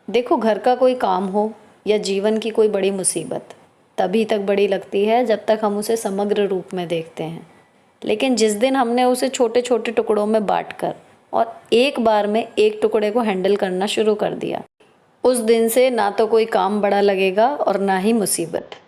देखो, घर का कोई काम हो या जीवन की कोई बड़ी मुसीबत तभी तक बड़ी लगती है जब तक हम उसे समग्र रूप में देखते हैं। लेकिन जिस दिन हमने उसे छोटे छोटे टुकड़ों में बांटकर और एक बार में एक टुकड़े को हैंडल करना शुरू कर दिया, उस दिन से ना तो कोई काम बड़ा लगेगा और ना ही मुसीबत।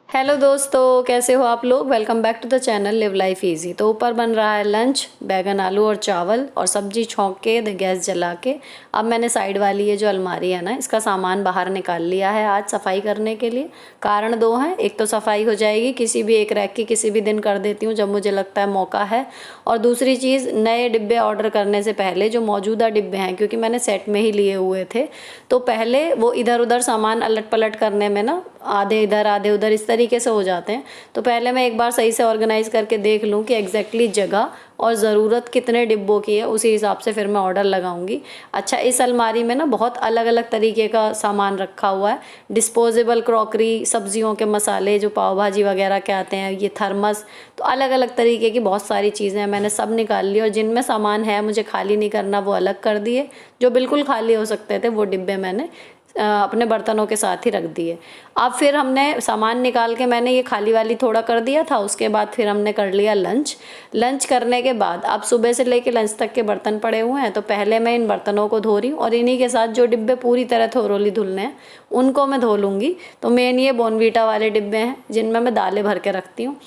हेलो दोस्तों, कैसे हो आप लोग। Welcome back to the channel Live Life Easy. तो ऊपर बन रहा है लंच, बैगन आलू और चावल और सब्जी छौंक के गैस जला के अब मैंने साइड वाली ये जो अलमारी है ना, इसका सामान बाहर निकाल लिया है आज सफाई करने के लिए। कारण दो हैं, एक तो सफाई हो जाएगी, किसी भी एक रैक की किसी भी दिन कर देती हूँ जब मुझे लगता है मौका है। और दूसरी चीज़, नए डिब्बे ऑर्डर करने से पहले जो मौजूदा डिब्बे हैं, क्योंकि मैंने सेट में ही लिए हुए थे, तो पहले वो इधर उधर सामान अलट पलट करने में ना आधे इधर आधे उधर इस तरीके से हो जाते हैं। तो पहले मैं एक बार सही से ऑर्गेनाइज करके देख लूँ कि एग्जैक्टली जगह और ज़रूरत कितने डिब्बों की है, उसी हिसाब से फिर मैं ऑर्डर लगाऊंगी। अच्छा, इस अलमारी में ना बहुत अलग अलग तरीके का सामान रखा हुआ है। डिस्पोजेबल क्रॉकरी, सब्जियों के मसाले जो पाव भाजी वगैरह के आते हैं, ये थर्मस, तो अलग अलग तरीके की बहुत सारी चीज़ें हैं। मैंने सब निकाल ली और जिनमें सामान है मुझे खाली नहीं करना वो अलग कर दिए। जो बिल्कुल खाली हो सकते थे वो डिब्बे मैंने अपने बर्तनों के साथ ही रख दिए। अब फिर हमने सामान निकाल के मैंने ये खाली वाली थोड़ा कर दिया था। उसके बाद फिर हमने कर लिया लंच। लंच करने के बाद अब सुबह से लेके लंच तक के बर्तन पड़े हुए हैं, तो पहले मैं इन बर्तनों को धो रही हूँ और इन्हीं के साथ जो डिब्बे पूरी तरह थोरोली धुलने हैं उनको मैं धो लूँगी। तो मेन ये बॉर्नवीटा वाले डिब्बे हैं जिनमें मैं दालें भर के रखती हूँ।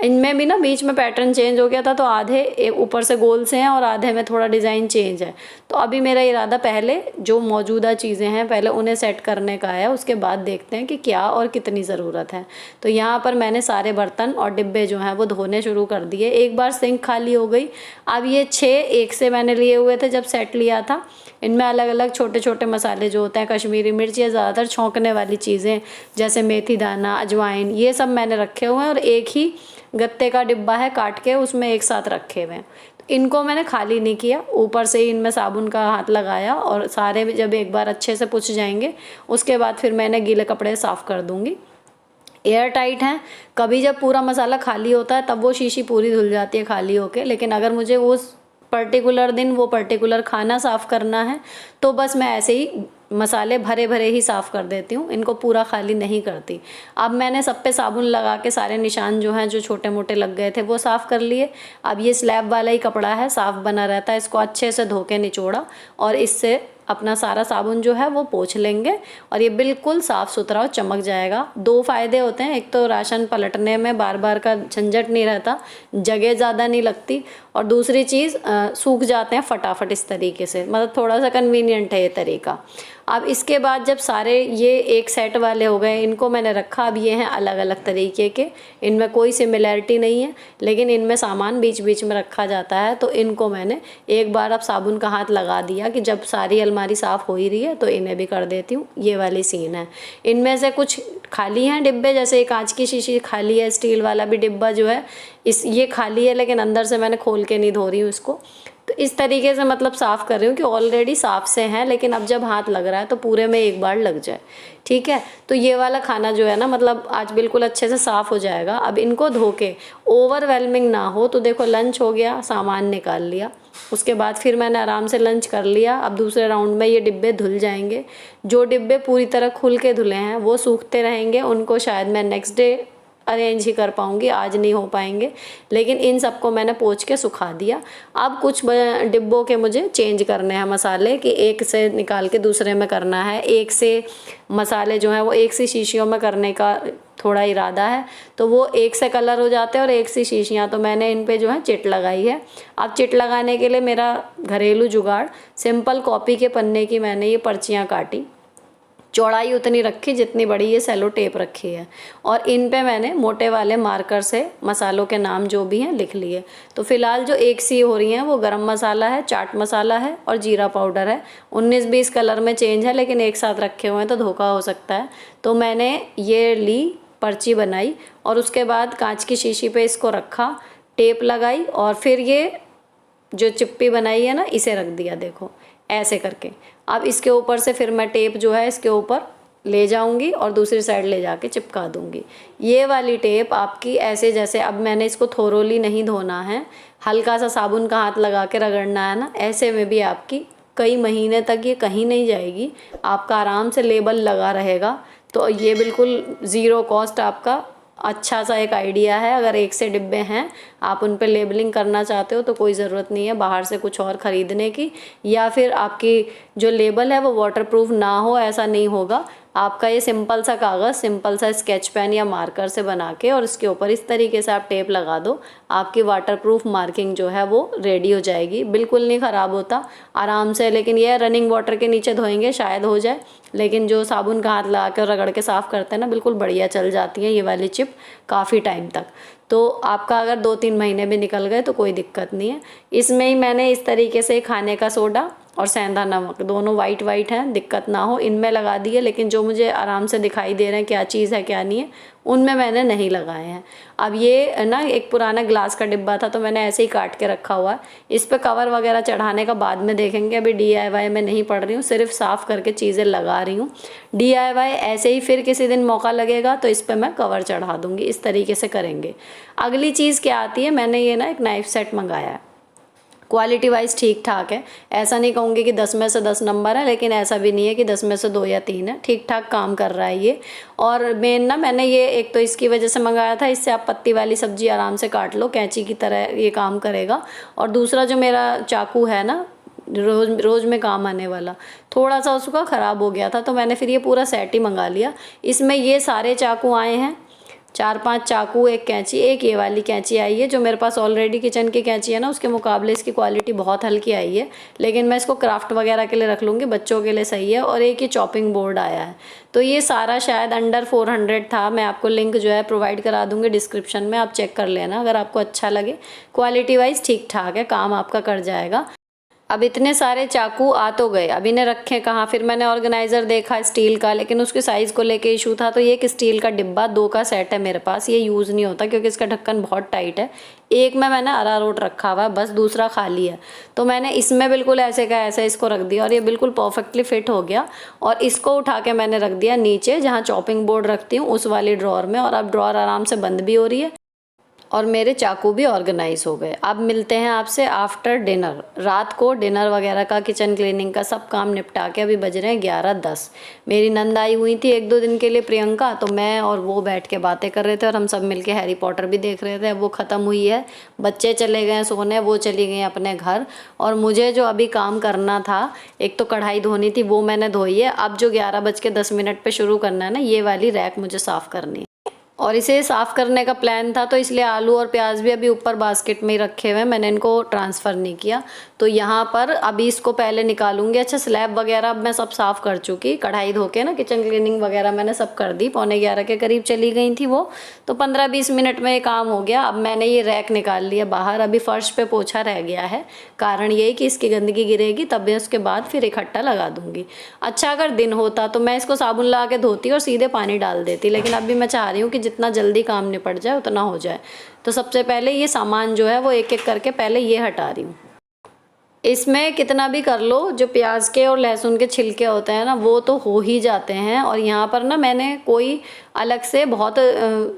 इनमें भी ना बीच में पैटर्न चेंज हो गया था, तो आधे एक ऊपर से गोल से हैं और आधे में थोड़ा डिज़ाइन चेंज है। तो अभी मेरा इरादा पहले जो मौजूदा चीज़ें हैं पहले उन्हें सेट करने का है, उसके बाद देखते हैं कि क्या और कितनी ज़रूरत है। तो यहाँ पर मैंने सारे बर्तन और डिब्बे जो हैं वो धोने शुरू कर दिए। एक बार सिंक खाली हो गई। अब ये 6 एक से मैंने लिए हुए थे जब सेट लिया था। इनमें अलग अलग छोटे छोटे मसाले जो होते हैं, कश्मीरी मिर्च या ज़्यादातर छौंकने वाली चीज़ें जैसे मेथी दाना, अजवाइन, ये सब मैंने रखे हुए हैं और एक ही गत्ते का डिब्बा है काट के उसमें एक साथ रखे हुए हैं। तो इनको मैंने खाली नहीं किया, ऊपर से ही इनमें साबुन का हाथ लगाया और सारे जब एक बार अच्छे से पुछ जाएंगे उसके बाद फिर मैंने गीले कपड़े साफ़ कर दूंगी। एयर टाइट हैं। कभी जब पूरा मसाला खाली होता है तब वो शीशी पूरी धुल जाती है खाली होके, लेकिन अगर मुझे उस पर्टिकुलर दिन वो पर्टिकुलर खाना साफ़ करना है तो बस मैं ऐसे ही मसाले भरे भरे ही साफ़ कर देती हूँ, इनको पूरा खाली नहीं करती। अब मैंने सब पे साबुन लगा के सारे निशान जो हैं जो छोटे मोटे लग गए थे वो साफ़ कर लिए। अब ये स्लैब वाला ही कपड़ा है, साफ़ बना रहता है, इसको अच्छे से धो के निचोड़ा और इससे अपना सारा साबुन जो है वो पोंछ लेंगे और ये बिल्कुल साफ़ सुथरा और चमक जाएगा। 2 फ़ायदे होते हैं, एक तो राशन पलटने में बार बार का झंझट नहीं रहता, जगह ज़्यादा नहीं लगती, और दूसरी चीज़ सूख जाते हैं फटाफट इस तरीके से, मतलब थोड़ा सा कन्वीनियंट है ये तरीका। अब इसके बाद जब सारे ये एक सेट वाले हो गए, इनको मैंने रखा। अब ये हैं अलग अलग तरीके के, इनमें कोई सिमिलैरिटी नहीं है लेकिन इनमें सामान बीच बीच में रखा जाता है। तो इनको मैंने एक बार अब साबुन का हाथ लगा दिया कि जब सारी अलमारी साफ़ हो ही रही है तो इन्हें भी कर देती हूँ। ये वाली सीन है। इनमें से कुछ खाली हैं डिब्बे, जैसे कांच की शीशी खाली है, स्टील वाला भी डिब्बा जो है ये खाली है, लेकिन अंदर से मैंने खोल के नहीं धो रही हूँ इसको। तो इस तरीके से मतलब साफ़ कर रही हूँ कि ऑलरेडी साफ़ से हैं, लेकिन अब जब हाथ लग रहा है तो पूरे में एक बार लग जाए। ठीक है, तो ये वाला खाना जो है ना, मतलब आज बिल्कुल अच्छे से साफ़ हो जाएगा। अब इनको धो के ओवरवेलमिंग ना हो, तो देखो लंच हो गया, सामान निकाल लिया, उसके बाद फिर मैंने आराम से लंच कर लिया। अब दूसरे राउंड में ये डिब्बे धुल जाएंगे। जो डिब्बे पूरी तरह खुल के धुले हैं वो सूखते रहेंगे, उनको शायद मैं नेक्स्ट डे अरेंज ही कर पाऊँगी, आज नहीं हो पाएंगे, लेकिन इन सबको मैंने पोंछ के सुखा दिया। अब कुछ डिब्बों के मुझे चेंज करने हैं मसाले, कि एक से निकाल के दूसरे में करना है, एक से मसाले जो हैं वो एक सी शीशियों में करने का थोड़ा इरादा है, तो वो एक से कलर हो जाते हैं और एक सी शीशियाँ, तो मैंने इन पे जो है चिट लगाई है। अब चिट लगाने के लिए मेरा घरेलू जुगाड़, सिंपल कॉपी के पन्ने की मैंने ये पर्चियाँ काटी, चौड़ाई उतनी रखी जितनी बड़ी ये सेलो टेप रखी है। और इन पे मैंने मोटे वाले मार्कर से मसालों के नाम जो भी हैं लिख लिए। तो फ़िलहाल जो एक सी हो रही हैं वो गरम मसाला है, चाट मसाला है और जीरा पाउडर है। 19-20 कलर में चेंज है, लेकिन एक साथ रखे हुए हैं तो धोखा हो सकता है। तो मैंने ये ली, पर्ची बनाई और उसके बाद कांच की शीशी पे इसको रखा, टेप लगाई और फिर ये जो चिप्पी बनाई है ना इसे रख दिया, देखो ऐसे करके। अब इसके ऊपर से फिर मैं टेप जो है इसके ऊपर ले जाऊंगी और दूसरी साइड ले जाके चिपका दूंगी। ये वाली टेप आपकी ऐसे, जैसे अब मैंने इसको थोरोली नहीं धोना है, हल्का सा साबुन का हाथ लगा के रगड़ना है ना, ऐसे में भी आपकी कई महीने तक ये कहीं नहीं जाएगी, आपका आराम से लेबल लगा रहेगा। तो ये बिल्कुल ज़ीरो कॉस्ट आपका अच्छा सा एक आइडिया है। अगर 1 से डिब्बे हैं, आप उन पे लेबलिंग करना चाहते हो तो कोई ज़रूरत नहीं है बाहर से कुछ और ख़रीदने की, या फिर आपकी जो लेबल है वो वाटरप्रूफ ना हो, ऐसा नहीं होगा। आपका ये सिंपल सा कागज़, सिंपल सा स्केच पेन या मार्कर से बना के और इसके ऊपर इस तरीके से आप टेप लगा दो, आपकी वाटरप्रूफ मार्किंग जो है वो रेडी हो जाएगी। बिल्कुल नहीं ख़राब होता, आराम से। लेकिन ये रनिंग वाटर के नीचे धोएंगे शायद हो जाए, लेकिन जो साबुन का हाथ लगा कर रगड़ के साफ़ करते हैं ना, बिल्कुल बढ़िया चल जाती है ये वाली चिप काफ़ी टाइम तक। तो आपका अगर 2-3 महीने भी निकल गए तो कोई दिक्कत नहीं है। इसमें ही मैंने इस तरीके से खाने का सोडा और सेंधा नमक, दोनों वाइट वाइट हैं, दिक्कत ना हो, इनमें लगा दिए। लेकिन जो मुझे आराम से दिखाई दे रहे हैं क्या चीज़ है क्या नहीं है, उनमें मैंने नहीं लगाए हैं। अब ये ना एक पुराना ग्लास का डिब्बा था तो मैंने ऐसे ही काट के रखा हुआ है। इस पे कवर वगैरह चढ़ाने का बाद में देखेंगे, अभी DIY में नहीं पड़ रही हूँ, सिर्फ साफ़ करके चीज़ें लगा रही हूँ। DIY ऐसे ही फिर किसी दिन मौका लगेगा तो इस पर मैं कवर चढ़ा दूँगी, इस तरीके से करेंगे। अगली चीज़ क्या आती है, मैंने ये ना एक नाइफ़ सेट मंगाया है। क्वालिटी वाइज ठीक ठाक है, ऐसा नहीं कहूँगी कि 10 में से 10 नंबर है, लेकिन ऐसा भी नहीं है कि 10 में से 2 या 3 है, ठीक ठाक काम कर रहा है ये। और मैंने ये एक तो इसकी वजह से मंगाया था, इससे आप पत्ती वाली सब्जी आराम से काट लो, कैंची की तरह ये काम करेगा। और दूसरा जो मेरा चाकू है ना, रोज़ में काम आने वाला, थोड़ा सा उसका ख़राब हो गया था तो मैंने फिर ये पूरा सेट ही मंगा लिया। इसमें ये सारे चाकू आए हैं, 4-5 चाकू, एक कैंची, एक ये वाली कैंची आई है जो मेरे पास ऑलरेडी किचन की कैंची है ना, उसके मुकाबले इसकी क्वालिटी बहुत हल्की आई है, लेकिन मैं इसको क्राफ्ट वगैरह के लिए रख लूँगी, बच्चों के लिए सही है। और एक ये चॉपिंग बोर्ड आया है, तो ये सारा शायद अंडर 400 था। मैं आपको लिंक जो है प्रोवाइड करा दूँगी डिस्क्रिप्शन में, आप चेक कर लेना अगर आपको अच्छा लगे। क्वालिटी वाइज ठीक ठाक है, काम आपका कर जाएगा। अब इतने सारे चाकू आ तो गए, अब इन्हें रखें कहाँ। फिर मैंने ऑर्गेनाइज़र देखा स्टील का, लेकिन उसके साइज़ को लेके इशू था, तो ये एक स्टील का डिब्बा 2 का सेट है मेरे पास, ये यूज़ नहीं होता क्योंकि इसका ढक्कन बहुत टाइट है। एक में मैंने अरारोट रखा हुआ है बस, दूसरा खाली है, तो मैंने इसमें बिल्कुल ऐसे का ऐसे इसको रख दिया और ये बिल्कुल परफेक्टली फिट हो गया। और इसको उठा के मैंने रख दिया नीचे जहाँ चॉपिंग बोर्ड रखती हूँ उस वाली ड्रॉर में, और अब ड्रॉर आराम से बंद भी हो रही है और मेरे चाकू भी ऑर्गेनाइज हो गए। अब मिलते हैं आपसे आफ्टर डिनर। रात को डिनर वगैरह का, किचन क्लीनिंग का सब काम निपटा के अभी बज रहे हैं 11:10। मेरी नंद आई हुई थी 1-2 दिन के लिए, प्रियंका, तो मैं और वो बैठ के बातें कर रहे थे और हम सब मिलके हैरी पॉटर भी देख रहे थे। वो ख़त्म हुई है, बच्चे चले गए सोने, वो चली गई अपने घर। और मुझे जो अभी काम करना था, एक तो कढ़ाई धोनी थी, वो मैंने धोई है। अब जो 11:10 पे शुरू करना है ना, ये वाली रैक मुझे साफ़ करनी है और इसे साफ़ करने का प्लान था, तो इसलिए आलू और प्याज भी अभी ऊपर बास्केट में ही रखे हुए हैं, मैंने इनको ट्रांसफ़र नहीं किया। तो यहाँ पर अभी इसको पहले निकालूंगी। अच्छा, स्लैब वगैरह अब मैं सब साफ़ कर चुकी, कढ़ाई धो के ना, किचन क्लीनिंग वगैरह मैंने सब कर दी। 11:15 के करीब चली गई थी वो, तो 15-20 मिनट में ये काम हो गया। अब मैंने ये रैक निकाल लिया बाहर, अभी फ़र्श पे पोछा रह गया है, कारण यही कि इसकी गंदगी गिरेगी, तब मैं उसके बाद फिर इकट्ठा लगा दूँगी। अच्छा, अगर दिन होता तो मैं इसको साबुन लगा के धोती और सीधे पानी डाल देती, लेकिन अभी मैं चाह रही हूँ कि जितना जल्दी काम निपट जाए उतना हो जाए। तो सबसे पहले ये सामान जो है वो एक एक करके पहले ये हटा रही हूँ। इसमें कितना भी कर लो, जो प्याज के और लहसुन के छिलके होते हैं ना, वो तो हो ही जाते हैं। और यहाँ पर ना मैंने कोई अलग से बहुत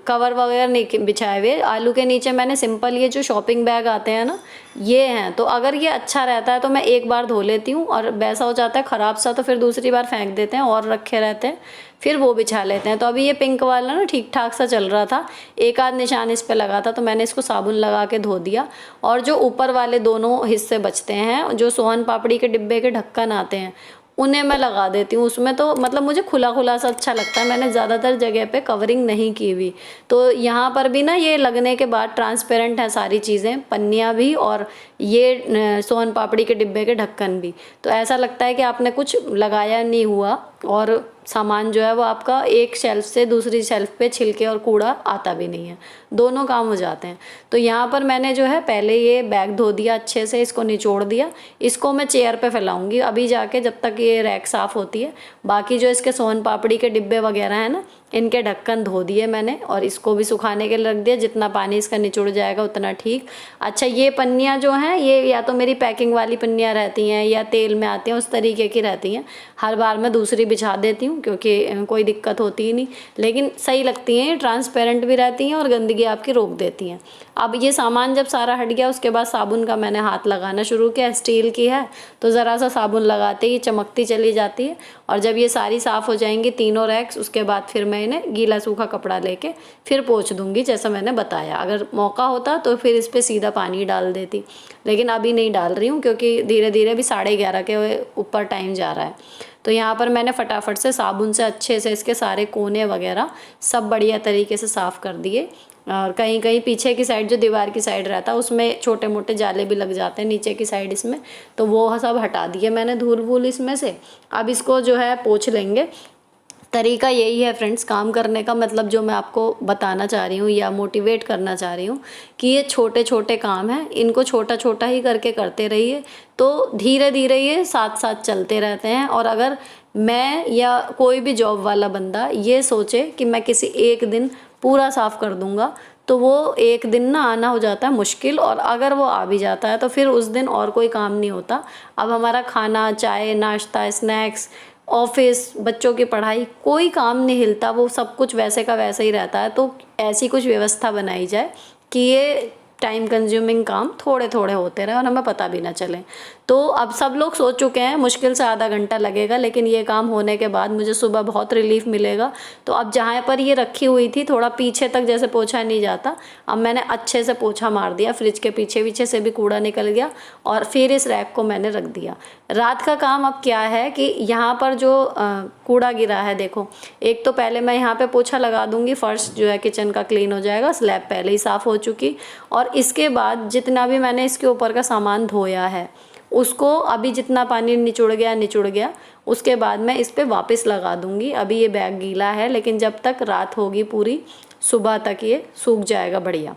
कवर वगैरह नहीं बिछाए हुए। आलू के नीचे मैंने सिंपल ये जो शॉपिंग बैग आते हैं ना, ये हैं। तो अगर ये अच्छा रहता है तो मैं एक बार धो लेती हूँ, और वैसा हो जाता है ख़राब सा तो फिर दूसरी बार फेंक देते हैं और रखे रहते हैं, फिर वो बिछा लेते हैं। तो अभी ये पिंक वाला ना ठीक ठाक सा चल रहा था, एक आध निशान इस पे लगा था, तो मैंने इसको साबुन लगा के धो दिया। और जो ऊपर वाले दोनों हिस्से बचते हैं, जो सोहन पापड़ी के डिब्बे के ढक्कन आते हैं, उन्हें मैं लगा देती हूँ। उसमें तो मतलब मुझे खुला खुला सा अच्छा लगता है, मैंने ज़्यादातर जगह पे कवरिंग नहीं की हुई। तो यहाँ पर भी ना ये लगने के बाद ट्रांसपेरेंट है सारी चीज़ें, पन्नियाँ भी और ये सोन पापड़ी के डिब्बे के ढक्कन भी। तो ऐसा लगता है कि आपने कुछ लगाया नहीं हुआ और सामान जो है वो आपका एक शेल्फ से दूसरी शेल्फ पे छिलके और कूड़ा आता भी नहीं है, दोनों काम हो जाते हैं। तो यहाँ पर मैंने जो है पहले ये बैग धो दिया अच्छे से, इसको निचोड़ दिया। इसको मैं चेयर पे फैलाऊंगी अभी जाके, जब तक ये रैक साफ़ होती है। बाकी जो इसके सोन पापड़ी के डिब्बे वगैरह हैं ना, इनके ढक्कन धो दिए मैंने और इसको भी सुखाने के लिए रख दिया। जितना पानी इसका निचुड़ जाएगा उतना ठीक। अच्छा, ये पन्नियाँ जो हैं ये या तो मेरी पैकिंग वाली पन्नियाँ रहती हैं या तेल में आती हैं, उस तरीके की रहती हैं। हर बार मैं दूसरी बिछा देती हूँ क्योंकि कोई दिक्कत होती ही नहीं, लेकिन सही लगती हैं, ट्रांसपेरेंट भी रहती हैं और गंदगी आपकी रोक देती हैं। अब ये सामान जब सारा हट गया उसके बाद साबुन का मैंने हाथ लगाना शुरू किया। स्टील की है तो ज़रा सा साबुन लगाते ही चमकती चली जाती है। और जब ये सारी साफ़ हो जाएंगी तीनों रैक्स, उसके बाद फिर मैं इन्हें गीला सूखा कपड़ा लेके फिर पोंछ दूंगी जैसा मैंने बताया। अगर मौका होता तो फिर इस पर सीधा पानी डाल देती, लेकिन अभी नहीं डाल रही हूँ क्योंकि धीरे धीरे भी 11:30 के ऊपर टाइम जा रहा है। तो यहाँ पर मैंने फटाफट से साबुन से अच्छे से इसके सारे कोने वगैरह सब बढ़िया तरीके से साफ़ कर दिए। और कहीं कहीं पीछे की साइड जो दीवार की साइड रहता है उसमें छोटे मोटे जाले भी लग जाते हैं नीचे की साइड इसमें, तो वो सब हटा दिए मैंने धूल वूल इसमें से। अब इसको जो है पोंछ लेंगे। तरीका यही है फ्रेंड्स काम करने का, मतलब जो मैं आपको बताना चाह रही हूँ या मोटिवेट करना चाह रही हूँ कि ये छोटे छोटे काम हैं, इनको छोटा छोटा ही करके करते रहिए तो धीरे धीरे ये साथ साथ चलते रहते हैं। और अगर मैं या कोई भी जॉब वाला बंदा ये सोचे कि मैं किसी एक दिन पूरा साफ़ कर दूंगा तो वो एक दिन ना आना हो जाता है मुश्किल, और अगर वो आ भी जाता है तो फिर उस दिन और कोई काम नहीं होता। अब हमारा खाना, चाय, नाश्ता, स्नैक्स, ऑफिस, बच्चों की पढ़ाई, कोई काम नहीं हिलता, वो सब कुछ वैसे का वैसा ही रहता है। तो ऐसी कुछ व्यवस्था बनाई जाए कि ये टाइम कंज्यूमिंग काम थोड़े थोड़े होते रहे और हमें पता भी ना चले। तो अब सब लोग सोच चुके हैं मुश्किल से आधा घंटा लगेगा, लेकिन ये काम होने के बाद मुझे सुबह बहुत रिलीफ मिलेगा। तो अब जहाँ पर ये रखी हुई थी थोड़ा पीछे तक जैसे पोछा नहीं जाता, अब मैंने अच्छे से पोछा मार दिया, फ्रिज के पीछे पीछे से भी कूड़ा निकल गया और फिर इस रैक को मैंने रख दिया। रात का काम अब क्या है कि यहाँ पर जो कूड़ा गिरा है देखो, एक तो पहले मैं यहाँ पे पोछा लगा दूंगी, फर्श जो है किचन का क्लीन हो जाएगा, स्लैब पहले ही साफ़ हो चुकी। और इसके बाद जितना भी मैंने इसके ऊपर का सामान धोया है उसको अभी जितना पानी निचुड़ गया उसके बाद मैं इस पर वापस लगा दूंगी। अभी ये बैग गीला है लेकिन जब तक रात होगी पूरी सुबह तक ये सूख जाएगा बढ़िया।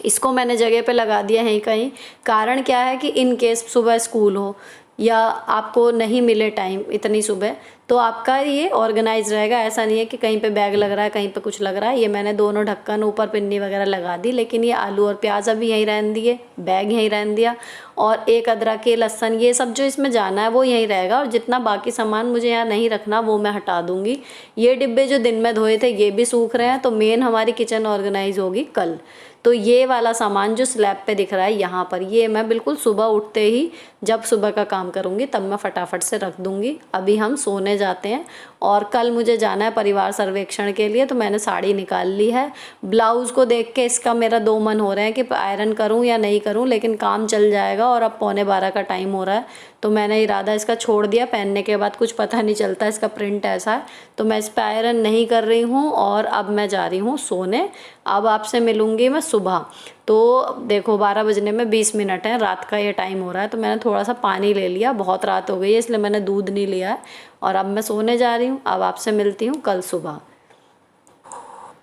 इसको मैंने जगह पे लगा दिया है कहीं, कारण क्या है कि इन केस सुबह स्कूल हो या आपको नहीं मिले टाइम इतनी सुबह, तो आपका ये ऑर्गेनाइज रहेगा। ऐसा नहीं है कि कहीं पे बैग लग रहा है कहीं पे कुछ लग रहा है। ये मैंने दोनों ढक्कन ऊपर पिन्नी वगैरह लगा दी, लेकिन ये आलू और प्याज अभी यहीं रहने दिए, बैग यहीं रहने दिया, और एक अदरक के लहसुन ये सब जो इसमें जाना है वो यहीं रहेगा। और जितना बाकी सामान मुझे यहाँ नहीं रखना वो मैं हटा दूँगी। ये डिब्बे जो दिन में धोए थे ये भी सूख रहे हैं, तो मेन हमारी किचन ऑर्गेनाइज होगी कल। तो ये वाला सामान जो स्लैब पे दिख रहा है यहाँ पर, ये मैं बिल्कुल सुबह उठते ही जब सुबह का काम करूँगी तब मैं फटाफट से रख दूँगी। अभी हम सोने जाते हैं और कल मुझे जाना है परिवार सर्वेक्षण के लिए, तो मैंने साड़ी निकाल ली है। ब्लाउज़ को देख के इसका मेरा दो मन हो रहे हैं कि आयरन करूँ या नहीं करूँ, लेकिन काम चल जाएगा और अब 11:15 का टाइम हो रहा है, तो मैंने इरादा इसका छोड़ दिया। पहनने के बाद कुछ पता नहीं चलता, इसका प्रिंट ऐसा है, तो मैं इस पर आयरन नहीं कर रही हूँ और अब मैं जा रही हूँ सोने। अब आपसे मिलूँगी मैं सुबह। तो देखो 12 बजने में 20 मिनट है, रात का ये टाइम हो रहा है, तो मैंने थोड़ा सा पानी ले लिया, बहुत रात हो गई है इसलिए मैंने दूध नहीं लिया है। और अब मैं सोने जा रही हूँ। अब आपसे मिलती हूँ कल सुबह।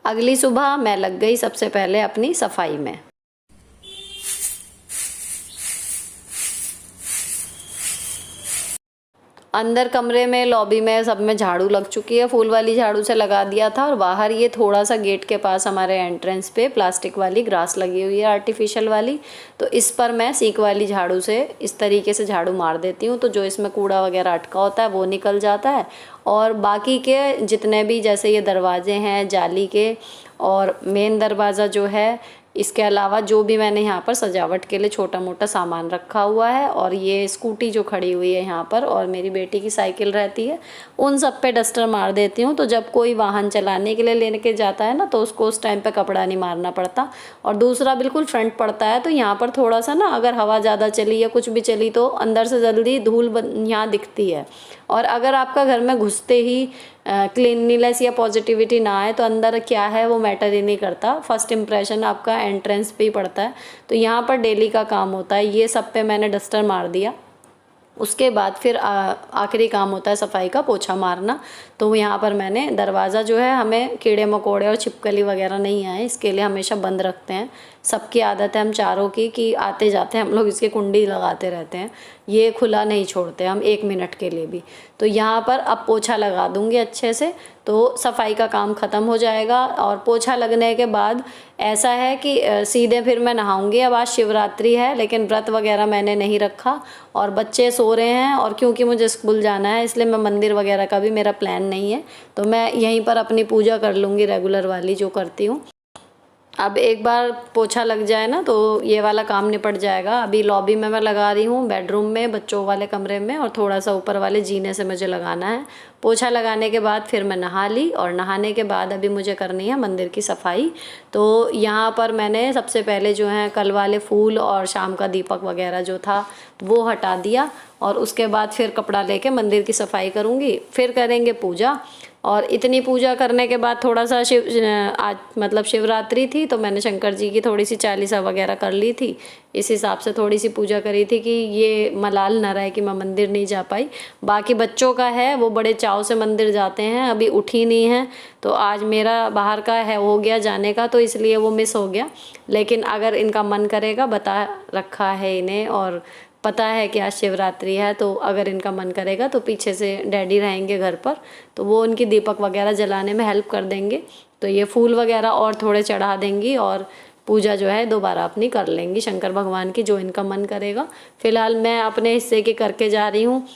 अगली सुबह मैं लग गई सबसे पहले अपनी सफाई में। अंदर कमरे में, लॉबी में, सब में झाड़ू लग चुकी है, फूल वाली झाड़ू से लगा दिया था। और बाहर ये थोड़ा सा गेट के पास हमारे एंट्रेंस पे प्लास्टिक वाली ग्रास लगी हुई है, आर्टिफिशियल वाली, तो इस पर मैं सीक वाली झाड़ू से इस तरीके से झाड़ू मार देती हूँ, तो जो इसमें कूड़ा वगैरह अटका होता है वो निकल जाता है। और बाकी के जितने भी जैसे ये दरवाजे हैं जाली के और मेन दरवाज़ा जो है, इसके अलावा जो भी मैंने यहाँ पर सजावट के लिए छोटा मोटा सामान रखा हुआ है, और ये स्कूटी जो खड़ी हुई है यहाँ पर और मेरी बेटी की साइकिल रहती है, उन सब पे डस्टर मार देती हूँ। तो जब कोई वाहन चलाने के लिए लेने के जाता है ना, तो उसको उस टाइम पे कपड़ा नहीं मारना पड़ता। और दूसरा बिल्कुल फ्रंट पड़ता है, तो यहाँ पर थोड़ा सा ना अगर हवा ज़्यादा चली या कुछ भी चली तो अंदर से जल्दी धूल यहाँ दिखती है। और अगर आपका घर में घुसते ही क्लीनलीनेस या पॉजिटिविटी ना आए तो अंदर क्या है वो मैटर ही नहीं करता, फर्स्ट इम्प्रेशन आपका एंट्रेंस पे ही पड़ता है। तो यहाँ पर डेली का काम होता है, ये सब पे मैंने डस्टर मार दिया। उसके बाद फिर आखिरी काम होता है सफाई का, पोछा मारना। तो यहाँ पर मैंने दरवाज़ा जो है, हमें कीड़े मकोड़े और छिपकली वगैरह नहीं आए इसके लिए हमेशा बंद रखते हैं। सबकी आदत है हम चारों की कि आते जाते हम लोग इसकी कुंडी लगाते रहते हैं, ये खुला नहीं छोड़ते हम 1 मिनट के लिए भी। तो यहाँ पर अब पोछा लगा दूँगी अच्छे से, तो सफाई का काम ख़त्म हो जाएगा। और पोछा लगने के बाद ऐसा है कि सीधे फिर मैं नहाऊंगी। अब आज शिवरात्रि है लेकिन व्रत वगैरह मैंने नहीं रखा और बच्चे सो रहे हैं, और क्योंकि मुझे स्कूल जाना है इसलिए मैं मंदिर वगैरह का भी मेरा प्लान नहीं है, तो मैं यहीं पर अपनी पूजा कर लूँगी रेगुलर वाली जो करती हूँ। अब एक बार पोछा लग जाए ना तो ये वाला काम निपट जाएगा। अभी लॉबी में मैं लगा रही हूँ, बेडरूम में, बच्चों वाले कमरे में, और थोड़ा सा ऊपर वाले जीने से मुझे लगाना है। पोछा लगाने के बाद फिर मैं नहा ली, और नहाने के बाद अभी मुझे करनी है मंदिर की सफाई। तो यहाँ पर मैंने सबसे पहले जो है कल वाले फूल और शाम का दीपक वगैरह जो था वो हटा दिया, और उसके बाद फिर कपड़ा लेके मंदिर की सफाई करूँगी, फिर करेंगे पूजा। और इतनी पूजा करने के बाद थोड़ा सा आज मतलब शिवरात्रि थी तो मैंने शंकर जी की थोड़ी सी चालीसा वगैरह कर ली थी। इस हिसाब से थोड़ी सी पूजा करी थी कि ये मलाल ना रहे कि मैं मंदिर नहीं जा पाई। बाकी बच्चों का है, वो बड़े चाव से मंदिर जाते हैं, अभी उठी नहीं है, तो आज मेरा बाहर का है हो गया जाने का, तो इसलिए वो मिस हो गया। लेकिन अगर इनका मन करेगा, बता रखा है इन्हें और पता है कि आज शिवरात्रि है, तो अगर इनका मन करेगा तो पीछे से डैडी रहेंगे घर पर, तो वो उनकी दीपक वगैरह जलाने में हेल्प कर देंगे। तो ये फूल वगैरह और थोड़े चढ़ा देंगी और पूजा जो है दोबारा अपनी कर लेंगी शंकर भगवान की, जो इनका मन करेगा। फ़िलहाल मैं अपने हिस्से की करके जा रही हूँ।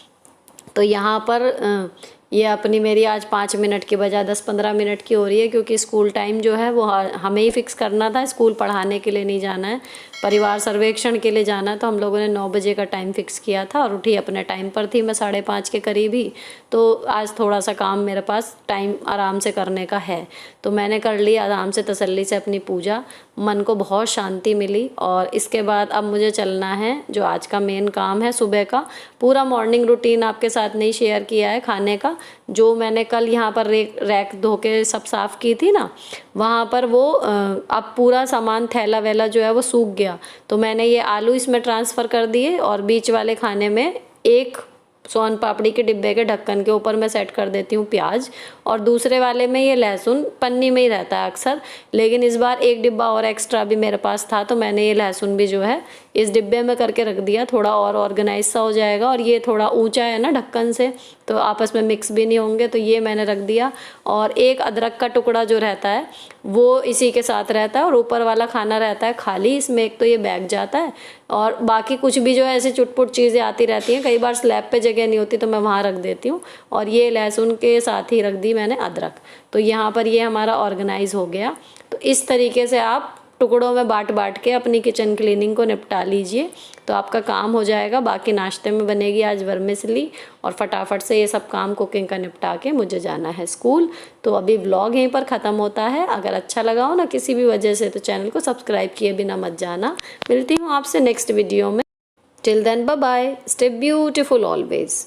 तो यहाँ पर ये अपनी मेरी आज 5 मिनट की बजाय 10-15 मिनट की हो रही है, क्योंकि स्कूल टाइम जो है वो हमें ही फिक्स करना था। स्कूल पढ़ाने के लिए नहीं जाना है, परिवार सर्वेक्षण के लिए जाना है। तो हम लोगों ने 9 बजे का टाइम फिक्स किया था, और उठी अपने टाइम पर थी, मैं 5:30 के करीब ही। तो आज थोड़ा सा काम मेरे पास टाइम आराम से करने का है, तो मैंने कर ली आराम से तसल्ली से अपनी पूजा। मन को बहुत शांति मिली। और इसके बाद अब मुझे चलना है, जो आज का मेन काम है सुबह का। पूरा मॉर्निंग रूटीन आपके साथ नहीं शेयर किया है खाने का, जो मैंने कल यहाँ पर रैक धो के सब साफ़ की थी ना, वहाँ पर वो अब पूरा सामान थैला वैला जो है वो सूख गया। तो मैंने ये आलू इसमें ट्रांसफ़र कर दिए, और बीच वाले खाने में एक सोन पापड़ी के डिब्बे के ढक्कन के ऊपर मैं सेट कर देती हूँ प्याज, और दूसरे वाले में ये लहसुन पन्नी में ही रहता है अक्सर, लेकिन इस बार एक डिब्बा और एक्स्ट्रा भी मेरे पास था, तो मैंने ये लहसुन भी जो है इस डिब्बे में करके रख दिया, थोड़ा और ऑर्गेनाइज सा हो जाएगा। और ये थोड़ा ऊंचा है ना ढक्कन से, तो आपस में मिक्स भी नहीं होंगे, तो ये मैंने रख दिया। और एक अदरक का टुकड़ा जो रहता है वो इसी के साथ रहता है, और ऊपर वाला खाना रहता है खाली, इसमें एक तो ये बैग जाता है, और बाकी कुछ भी जो है ऐसे चुटपुट चीज़ें आती रहती हैं। कई बार स्लैब पे जगह नहीं होती तो मैं वहाँ रख देती हूँ, और ये लहसुन के साथ ही रख दी मैंने अदरक। तो यहाँ पर ये हमारा ऑर्गेनाइज हो गया। तो इस तरीके से आप टुकड़ों में बांट बांट के अपनी किचन क्लीनिंग को निपटा लीजिए, तो आपका काम हो जाएगा। बाकी नाश्ते में बनेगी आज वर्मिसली, और फटाफट से ये सब काम कुकिंग का निपटा के मुझे जाना है स्कूल। तो अभी व्लॉग यहीं पर ख़त्म होता है। अगर अच्छा लगा हो ना किसी भी वजह से, तो चैनल को सब्सक्राइब किए बिना मत जाना। मिलती हूँ आपसे नेक्स्ट वीडियो में। Till then bye bye, stay beautiful always.